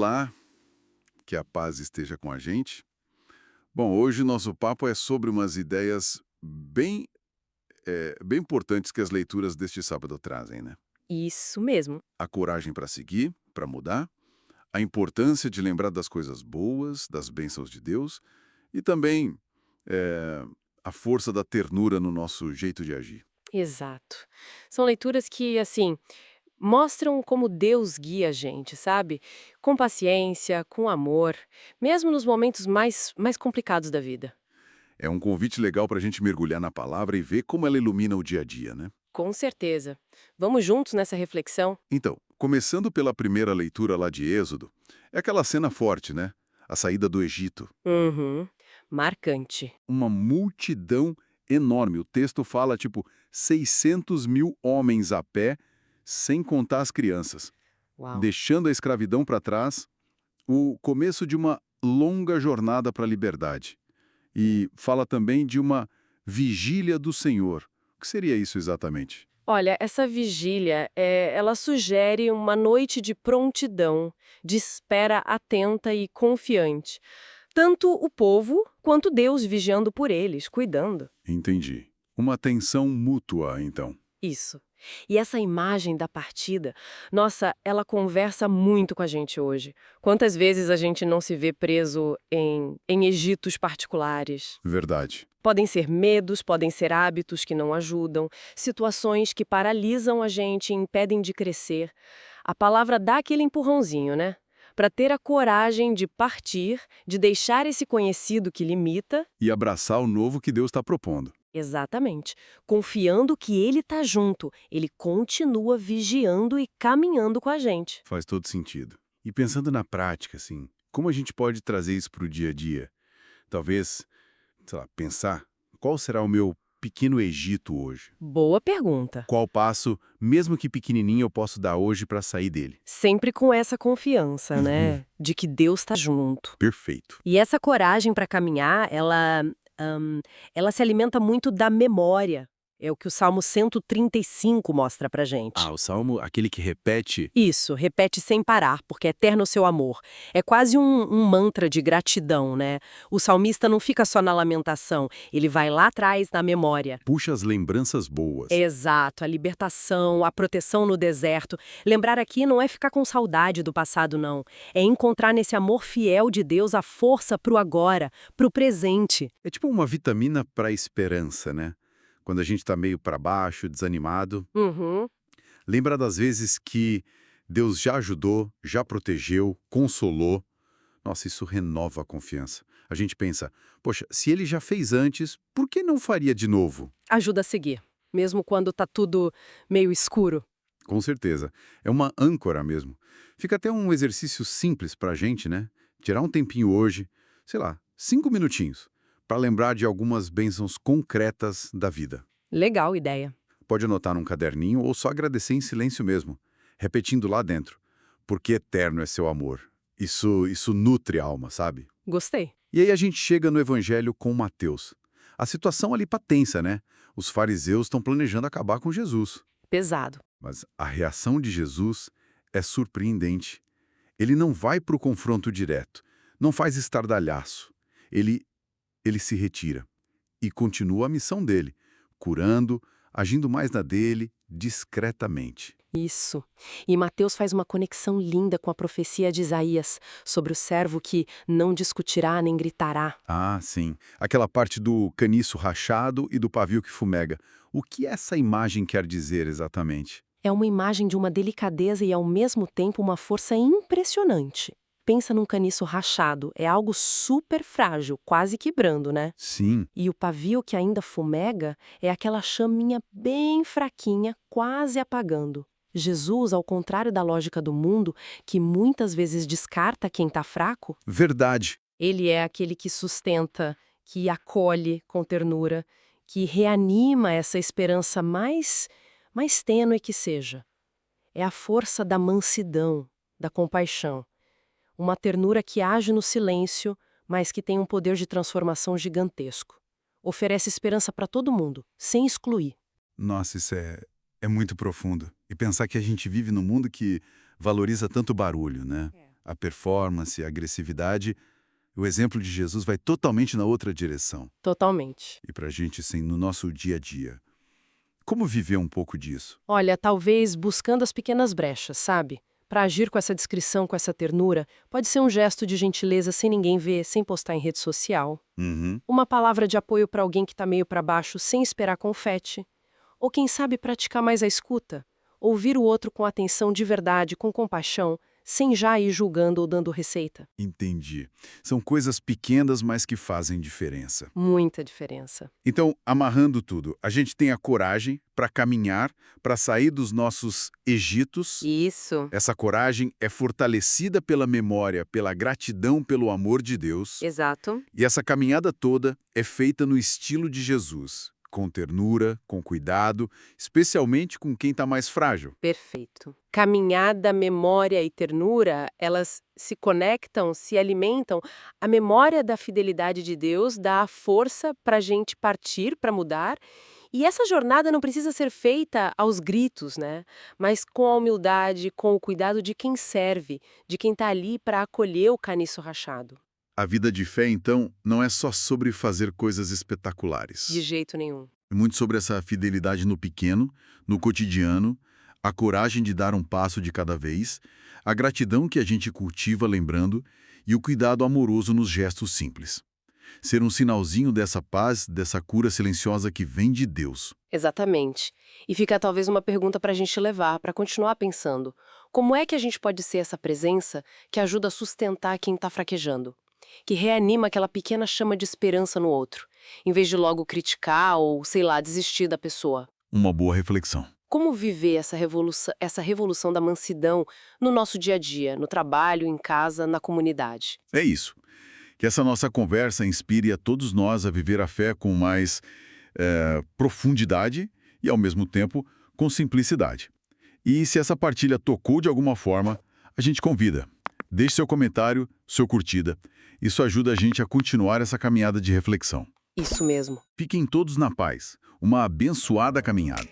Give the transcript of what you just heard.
Olá, que a paz esteja com a gente. Bom, hoje o nosso papo é sobre umas ideias bem importantes que as leituras deste sábado trazem, né? Isso mesmo. A coragem para seguir, para mudar, a importância de lembrar das coisas boas, das bênçãos de Deus e também eh, a força da ternura no nosso jeito de agir. Exato. São leituras que, assim, mostram como Deus guia a gente, sabe? Com paciência, com amor, mesmo nos momentos mais complicados da vida. É um convite legal para a gente mergulhar na palavra e ver como ela ilumina o dia a dia, né? Com certeza. Vamos juntos nessa reflexão? Então, começando pela primeira leitura lá de Êxodo, é aquela cena forte, né? A saída do Egito. Uhum. Marcante. Uma multidão enorme. O texto fala, tipo, 600 mil homens a pé, sem contar as crianças. Uau. Deixando a escravidão para trás, o começo de uma longa jornada para a liberdade. E fala também de uma vigília do Senhor. O que seria isso exatamente? Olha, essa vigília, ela sugere uma noite de prontidão, de espera atenta e confiante. Tanto o povo quanto Deus vigiando por eles, cuidando. Entendi. Uma tensão mútua, então. Isso. E essa imagem da partida, nossa, ela conversa muito com a gente hoje. Quantas vezes a gente não se vê preso em Egitos particulares? Verdade. Podem ser medos, podem ser hábitos que não ajudam, situações que paralisam a gente e impedem de crescer. A palavra dá aquele empurrãozinho, né? Para ter a coragem de partir, de deixar esse conhecido que limita. E abraçar o novo que Deus está propondo. Exatamente. Confiando que ele tá junto, ele continua vigiando e caminhando com a gente. Faz todo sentido. E pensando na prática, assim, como a gente pode trazer isso para o dia a dia? Talvez, sei lá, pensar qual será o meu pequeno Egito hoje? Boa pergunta. Qual passo, mesmo que pequenininho, eu posso dar hoje para sair dele? Sempre com essa confiança, Uhum. né? De que Deus tá junto. Perfeito. E essa coragem para caminhar, ela se alimenta muito da memória. É o que o Salmo 135 mostra pra gente. Ah, o salmo, aquele que repete. Isso, repete sem parar, porque é eterno o seu amor. É quase um mantra de gratidão, né? O salmista não fica só na lamentação, ele vai lá atrás na memória. Puxa as lembranças boas. Exato, a libertação, a proteção no deserto. Lembrar aqui não é ficar com saudade do passado, não. É encontrar nesse amor fiel de Deus a força pro agora, pro presente. É tipo uma vitamina para a esperança, né? Quando a gente está meio para baixo, desanimado. Uhum. Lembra das vezes que Deus já ajudou, já protegeu, consolou. Nossa, isso renova a confiança. A gente pensa, poxa, se ele já fez antes, por que não faria de novo? Ajuda a seguir, mesmo quando tá tudo meio escuro. Com certeza. É uma âncora mesmo. Fica até um exercício simples para a gente, né? Tirar um tempinho hoje, sei lá, 5 minutinhos, para lembrar de algumas bênçãos concretas da vida. Legal ideia. Pode anotar num caderninho ou só agradecer em silêncio mesmo, repetindo lá dentro. Porque eterno é seu amor. Isso nutre a alma, sabe? Gostei. E aí a gente chega no evangelho com Mateus. A situação ali tá tensa, né? Os fariseus estão planejando acabar com Jesus. Pesado. Mas a reação de Jesus é surpreendente. Ele não vai para o confronto direto, não faz estardalhaço. Ele, ele se retira e continua a missão dele, curando, agindo mais na dele, discretamente. Isso. E Mateus faz uma conexão linda com a profecia de Isaías sobre o servo que não discutirá nem gritará. Ah, sim. Aquela parte do caniço rachado e do pavio que fumega. O que essa imagem quer dizer exatamente? É uma imagem de uma delicadeza e ao mesmo tempo uma força impressionante. Pensa num caniço rachado, é algo super frágil, quase quebrando, né? Sim, E o pavio que ainda fumega é aquela chaminha bem fraquinha, quase apagando. Jesus, ao contrário da lógica do mundo, que muitas vezes descarta quem está fraco, verdade. ele é aquele que sustenta, que acolhe com ternura, que reanima essa esperança mais tênue que seja. É a força da mansidão, da compaixão. Uma ternura que age no silêncio, mas que tem um poder de transformação gigantesco. Oferece esperança para todo mundo, sem excluir. Nossa, isso é muito profundo. E pensar que a gente vive num mundo que valoriza tanto barulho, né? a performance, a agressividade, o exemplo de Jesus vai totalmente na outra direção. Totalmente. E para a gente, assim, no nosso dia a dia, como viver um pouco disso? Olha, talvez buscando as pequenas brechas, sabe? Para agir com essa descrição, com essa ternura, pode ser um gesto de gentileza sem ninguém ver, sem postar em rede social. Uhum. Uma palavra de apoio para alguém que está meio para baixo sem esperar confete. Ou quem sabe praticar mais a escuta. Ouvir o outro com atenção de verdade, com compaixão, sem já ir julgando ou dando receita. Entendi. São coisas pequenas, mas que fazem diferença. Muita diferença. Então, amarrando tudo, a gente tem a coragem para caminhar, para sair dos nossos Egitos. Isso. Essa coragem é fortalecida pela memória, pela gratidão pelo amor de Deus. Exato. E essa caminhada toda é feita no estilo de Jesus, com ternura, com cuidado, especialmente com quem está mais frágil. Perfeito. Caminhada, memória e ternura, elas se conectam, se alimentam. A memória da fidelidade de Deus dá a força para a gente partir, para mudar. E essa jornada não precisa ser feita aos gritos, né? Mas com a humildade, com o cuidado de quem serve, de quem está ali para acolher o caniço rachado. A vida de fé, então, não é só sobre fazer coisas De espetaculares. jeito nenhum. É muito sobre essa fidelidade no pequeno, no cotidiano, a coragem de dar um passo de cada vez, a gratidão que a gente cultiva lembrando e o cuidado amoroso nos gestos simples. Ser um sinalzinho dessa paz, dessa cura silenciosa que vem de Deus. Exatamente. E fica talvez uma pergunta para a gente levar, para continuar pensando. Como é que a gente pode ser essa presença que ajuda a sustentar quem está fraquejando? Que reanima aquela pequena chama de esperança no outro, em vez de logo criticar ou, sei lá, desistir da pessoa. Uma boa reflexão. Como viver essa revolução da mansidão no nosso dia a dia, no trabalho, em casa, na comunidade? É isso. Que essa nossa conversa inspire a todos nós a viver a fé com mais profundidade e, ao mesmo tempo, com simplicidade. E se essa partilha tocou de alguma forma, a gente convida. Deixe seu comentário, sua curtida. Isso ajuda a gente a continuar essa caminhada de reflexão. Isso mesmo. Fiquem todos na paz. Uma abençoada caminhada.